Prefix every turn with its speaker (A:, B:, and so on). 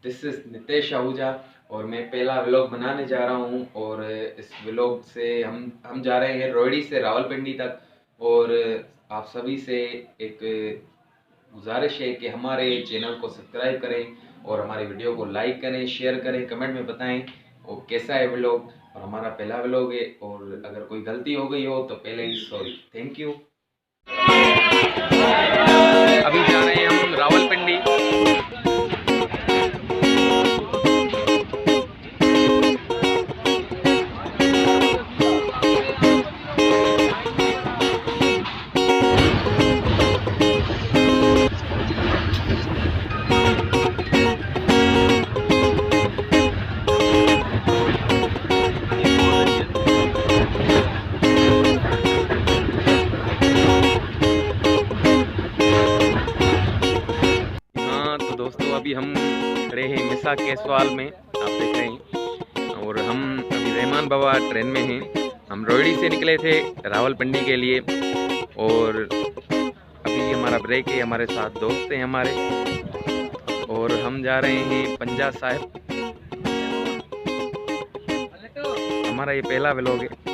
A: This is Nitesh Ahuja और मैं पहला व्लॉग बनाने जा रहा हूँ। और इस व्लॉग से हम जा रहे हैं रोहिणी से रावलपिंडी तक। और आप सभी से एक गुजारिश है कि हमारे चैनल को सब्सक्राइब करें और हमारी वीडियो को लाइक करें, शेयर करें, कमेंट में बताएं और कैसा है व्लॉग। और हमारा पहला व्लॉग है और अगर कोई गलती हो गई हो तो पहले ही सॉरी। Thank you. अभी जा रहे हैं हम रावलपिंडी। तो दोस्तों अभी हम खड़े हैं मिसा केसवाल में, आप देख रहे हैं। और हम अभी रहमान बाबा ट्रेन में हैं। हम रोहिणी से निकले थे रावलपिंडी के लिए और अभी हमारा ब्रेक है। हमारे साथ दोस्त हैं हमारे और हम जा रहे हैं पंजा साहिब। हमारा ये पहला व्लॉग है।